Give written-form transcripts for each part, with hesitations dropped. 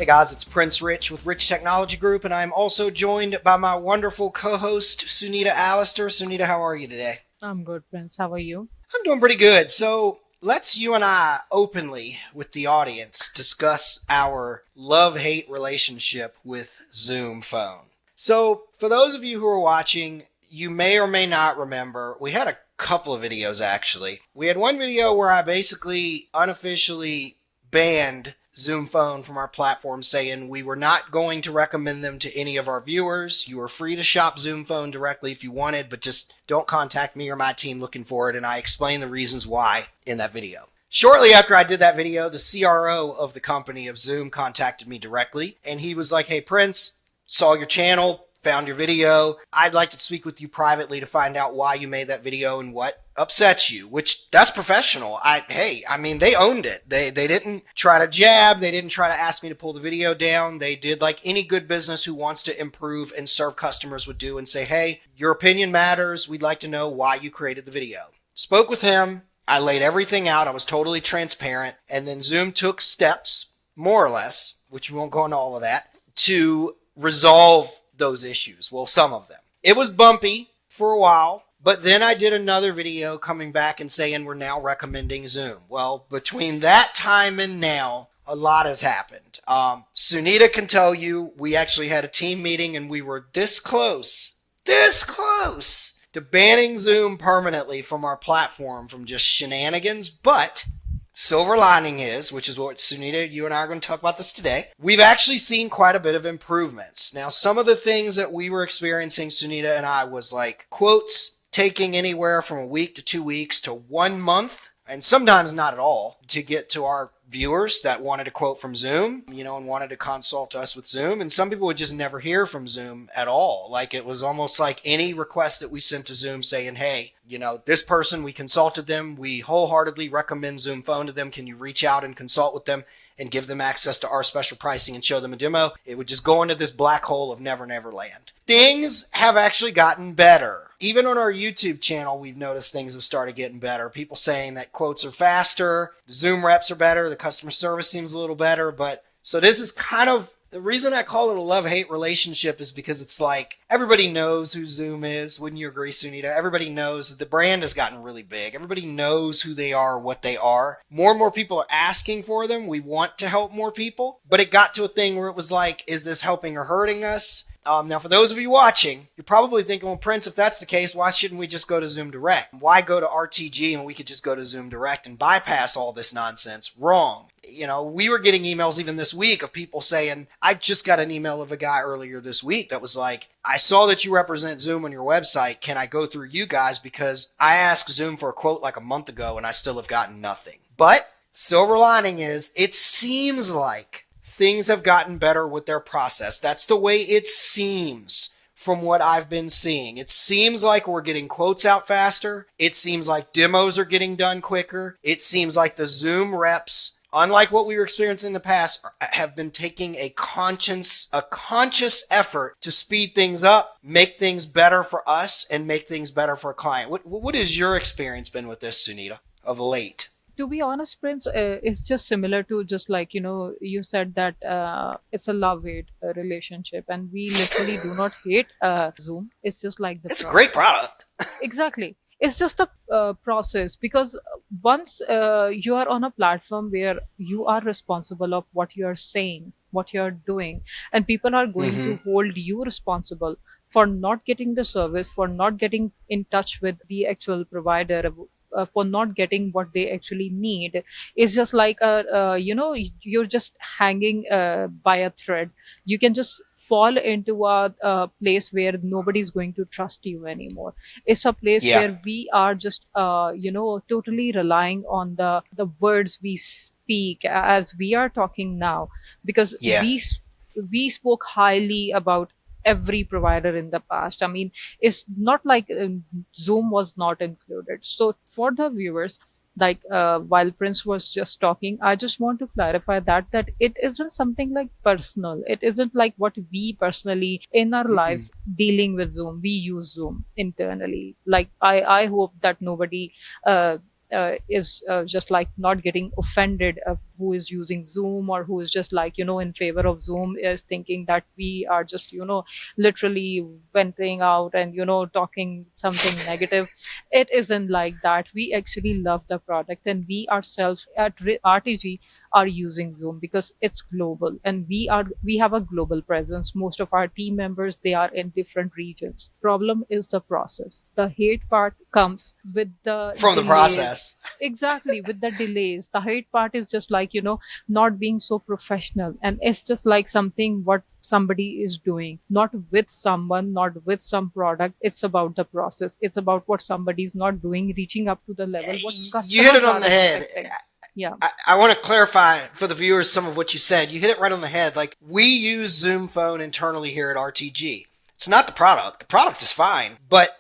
Hey guys, it's Prince Rich with Rich Technology Group, and I'm also joined by my wonderful co-host Sunita Allister. Sunita, how are you today? I'm good, Prince. How are you? I'm doing pretty good. So let's you and I openly with the audience discuss our love-hate relationship with Zoom Phone. So for those of you who are watching, you may or may not remember we had a couple of videos actually. We had one video where I basically unofficially banned Zoom Phone from our platform, saying we were not going to recommend them to any of our viewers. You are free to shop Zoom Phone directly if you wanted, but just don't contact me or my team looking for it. And I explained the reasons why in that video. Shortly after I did that video, the CRO of the company of Zoom contacted me directly, and he was like, "Hey, Prince, saw your channel, found your video. I'd like to speak with you privately to find out why you made that video and what upsets you," which that's professional. I mean, they owned it. They didn't try to jab. They didn't try to ask me to pull the video down. They did like any good business who wants to improve and serve customers would do and say, "Hey, your opinion matters. We'd like to know why you created the video." Spoke with him. I laid everything out. I was totally transparent. And then Zoom took steps, more or less, which we won't go into all of that, to resolve those issues. Well, some of them. It was bumpy for a while, but then I did another video coming back and saying we're now recommending Zoom. Well, between that time and now, a lot has happened. Sunita can tell you we actually had a team meeting and we were this close to banning Zoom permanently from our platform from just shenanigans, but silver lining is, which is what Sunita, you and I are going to talk about this today, we've actually seen quite a bit of improvements. Now, some of the things that we were experiencing, Sunita and I, was like quotes taking anywhere from a week to 2 weeks to 1 month, and sometimes not at all, to get to our viewers that wanted a quote from Zoom, and wanted to consult us with Zoom. And some people would just never hear from Zoom at all. Like it was almost like any request that we sent to Zoom saying, "Hey, this person, we consulted them. We wholeheartedly recommend Zoom Phone to them. Can you reach out and consult with them and give them access to our special pricing and show them a demo?" It would just go into this black hole of never, never land. Things have actually gotten better. Even on our YouTube channel, we've noticed things have started getting better. People saying that quotes are faster, the Zoom reps are better, the customer service seems a little better. But so this is kind of the reason I call it a love-hate relationship, is because it's like everybody knows who Zoom is. Wouldn't you agree, Sunita? Everybody knows that the brand has gotten really big. Everybody knows who they are, what they are. More and more people are asking for them. We want to help more people. But it got to a thing where it was like, is this helping or hurting us? Now, for those of you watching, you're probably thinking, well, Prince, if that's the case, why shouldn't we just go to Zoom Direct? Why go to RTG when we could just go to Zoom Direct and bypass all this nonsense? Wrong. We were getting emails even this week of people saying, I just got an email of a guy earlier this week that was like, "I saw that you represent Zoom on your website. Can I go through you guys? Because I asked Zoom for a quote like a month ago and I still have gotten nothing." But silver lining is it seems like things have gotten better with their process. That's the way it seems from what I've been seeing. It seems like we're getting quotes out faster. It seems like demos are getting done quicker. It seems like the Zoom reps, unlike what we were experiencing in the past, have been taking a conscious effort to speed things up, make things better for us, and make things better for a client. What has your experience been with this, Sunita, of late? To be honest, Prince, it's just similar to just like, you said that it's a love-hate relationship, and we literally do not hate Zoom. It's just like the It's a great process. product. Exactly. It's just a process, because once you are on a platform where you are responsible of what you are saying, what you are doing, and people are going Mm-hmm. to hold you responsible for not getting the service, for not getting in touch with the actual provider, for not getting what they actually need. It's just like you're just hanging by a thread. You can just fall into a place where nobody's going to trust you anymore. It's a place Yeah. where we are just totally relying on the words we speak as we are talking now, because Yeah. we spoke highly about every provider in the past. I mean, it's not like Zoom was not included. So for the viewers, like while Prince was just talking, I just want to clarify that it isn't something like personal. It isn't like what we personally in our Mm-mm. lives dealing with Zoom. We use Zoom internally. Like I hope that nobody is just like not getting offended who is using Zoom or who is just like, in favor of Zoom is thinking that we are just, literally venting out and, talking something negative. It isn't like that. We actually love the product, and we ourselves at RTG are using Zoom because it's global, and we have a global presence. Most of our team members, they are in different regions. Problem is the process. The hate part comes with the From the delays. process. Exactly, with the delays. The hate part is just like, not being so professional. And it's just like something what somebody is doing, not with someone, not with some product. It's about the process. It's about what somebody's not doing, reaching up to the level what You hit it customers on are the head. expecting. Yeah. I want to clarify for the viewers some of what you said. You hit it right on the head. Like, we use Zoom Phone internally here at RTG. It's not the product. The product is fine, but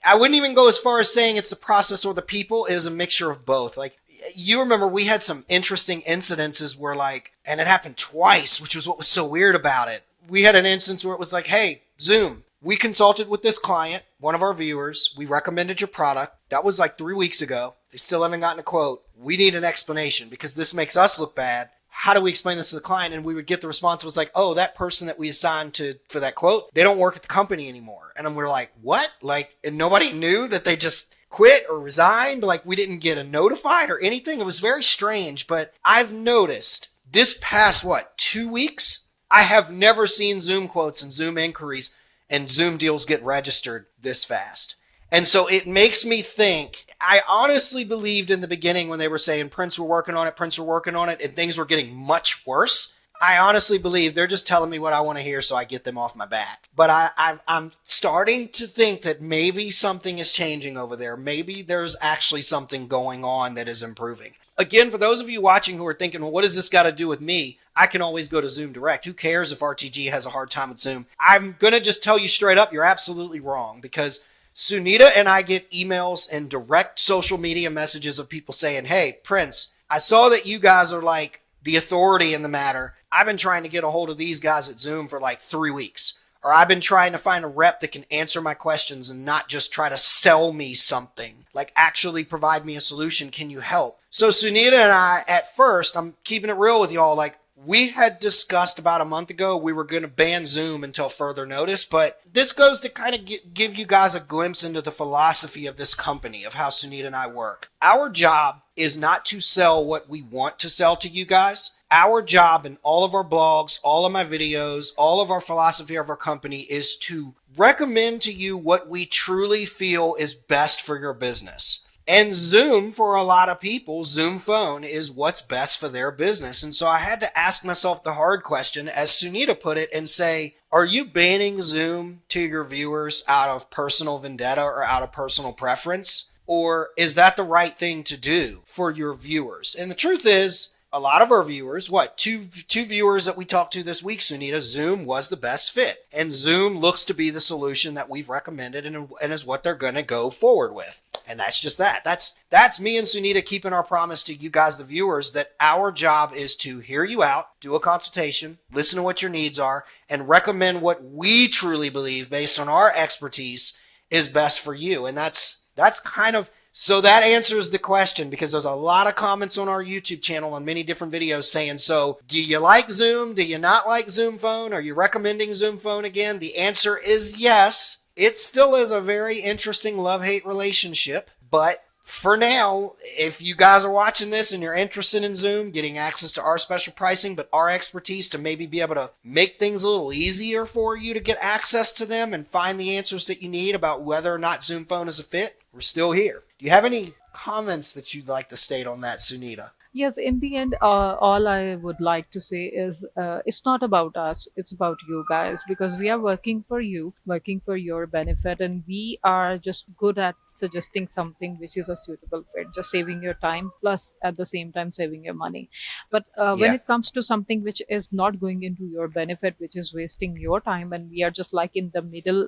I wouldn't even go as far as saying it's the process or the people. It is a mixture of both. Like, you remember we had some interesting incidences where, like, and it happened twice, which was what was so weird about it. We had an instance where it was like, hey, Zoom, we consulted with this client, one of our viewers. We recommended your product. That was like 3 weeks ago. They still haven't gotten a quote. We need an explanation because this makes us look bad. How do we explain this to the client? And we would get the response was like, oh, that person that we assigned to for that quote, they don't work at the company anymore. And then we're like, what? Like, and nobody knew that they just quit or resigned. Like, we didn't get a notified or anything. It was very strange. But I've noticed this past, 2 weeks, I have never seen Zoom quotes and Zoom inquiries and Zoom deals get registered this fast. And so it makes me think, I honestly believed in the beginning when they were saying, Prince, we're working on it, Prince, we're working on it, and things were getting much worse. I honestly believe they're just telling me what I want to hear so I get them off my back. But I'm starting to think that maybe something is changing over there. Maybe there's actually something going on that is improving. Again, for those of you watching who are thinking, well, what does this got to do with me? I can always go to Zoom Direct. Who cares if RTG has a hard time with Zoom? I'm going to just tell you straight up, you're absolutely wrong, because Sunita and I get emails and direct social media messages of people saying, hey, Prince, I saw that you guys are like the authority in the matter. I've been trying to get a hold of these guys at Zoom for like 3 weeks. Or I've been trying to find a rep that can answer my questions and not just try to sell me something. Like, actually provide me a solution. Can you help? So Sunita and I, at first, I'm keeping it real with y'all, like, we had discussed about a month ago we were going to ban Zoom until further notice, but this goes to kind of give you guys a glimpse into the philosophy of this company, of how Sunita and I work. Our job is not to sell what we want to sell to you guys. Our job in all of our blogs, all of my videos, all of our philosophy of our company is to recommend to you what we truly feel is best for your business. And Zoom, for a lot of people, Zoom Phone is what's best for their business. And so I had to ask myself the hard question, as Sunita put it, and say, are you banning Zoom to your viewers out of personal vendetta or out of personal preference? Or is that the right thing to do for your viewers? And the truth is, a lot of our viewers, two viewers that we talked to this week, Sunita, Zoom was the best fit. And Zoom looks to be the solution that we've recommended and is what they're going to go forward with. And that's just that. That's me and Sunita keeping our promise to you guys, the viewers, that our job is to hear you out, do a consultation, listen to what your needs are, and recommend what we truly believe based on our expertise is best for you. And that's kind of, so that answers the question, because there's a lot of comments on our YouTube channel on many different videos saying, so do you like Zoom? Do you not like Zoom Phone? Are you recommending Zoom Phone again? The answer is yes. It still is a very interesting love-hate relationship, but for now, if you guys are watching this and you're interested in Zoom, getting access to our special pricing, but our expertise to maybe be able to make things a little easier for you to get access to them and find the answers that you need about whether or not Zoom Phone is a fit, we're still here. Do you have any comments that you'd like to state on that, Sunita? Yes, in the end, all I would like to say is it's not about us, it's about you guys, because we are working for you, working for your benefit, and we are just good at suggesting something which is a suitable fit, just saving your time, plus at the same time saving your money. But when Yeah. it comes to something which is not going into your benefit, which is wasting your time, and we are just like in the middle,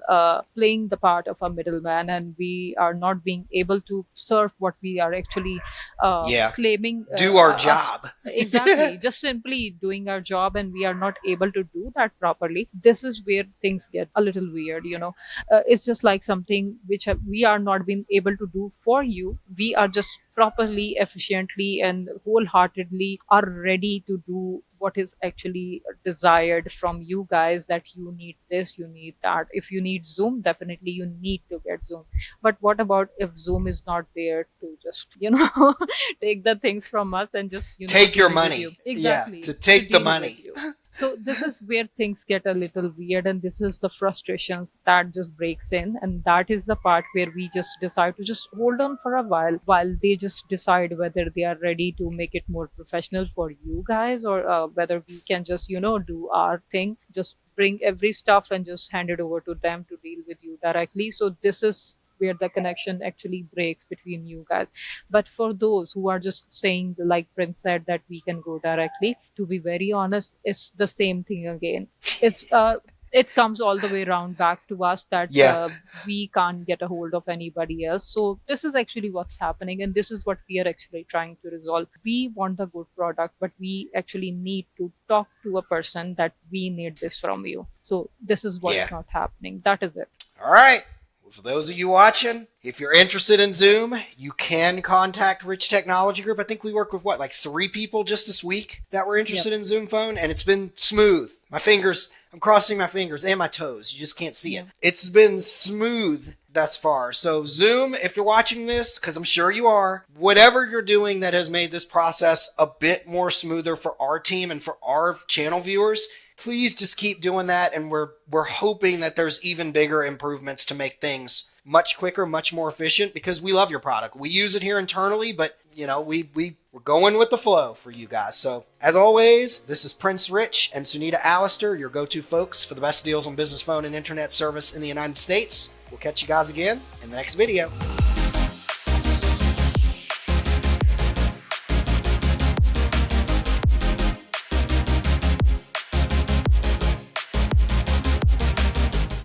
playing the part of a middleman, and we are not being able to serve what we are actually Yeah. claiming Do our us. job. Exactly, just simply doing our job, and we are not able to do that properly. This is where things get a little weird, it's just like something which we are not being able to do for you. We are just properly, efficiently, and wholeheartedly are ready to do what is actually desired from you guys, that you need this, you need that. If you need Zoom, definitely you need to get Zoom. But what about if Zoom is not there to just, take the things from us and just, Take your deal with you? money. Yeah, Exactly, to to take the deal with money. you. So this is where things get a little weird, and this is the frustrations that just breaks in, and that is the part where we just decide to just hold on for a while they just decide whether they are ready to make it more professional for you guys, or whether we can just do our thing, just bring every stuff and just hand it over to them to deal with you directly. So this is where the connection actually breaks between you guys. But for those who are just saying, like Prince said, that we can go directly, to be very honest, it's the same thing again. It comes all the way around back to us that Yeah. we can't get a hold of anybody else. So this is actually what's happening, and this is what we are actually trying to resolve. We want a good product, but we actually need to talk to a person that we need this from you. So this is Yeah. what's not happening. That is it. All right. Well, for those of you watching, if you're interested in Zoom, you can contact Rich Technology Group. I think we work with like 3 people just this week that were interested Yep. in Zoom Phone, and it's been smooth. I'm crossing my fingers and my toes. You just can't see it. Yeah. It's been smooth thus far. So Zoom, if you're watching this, because I'm sure you are, whatever you're doing that has made this process a bit more smoother for our team and for our channel viewers, please just keep doing that, and we're hoping that there's even bigger improvements to make things much quicker, much more efficient, because we love your product. We use it here internally, but we're going with the flow for you guys. So as always, this is Prince Rich and Sunita Allister, your go-to folks for the best deals on business phone and internet service in the United States. We'll catch you guys again in the next video.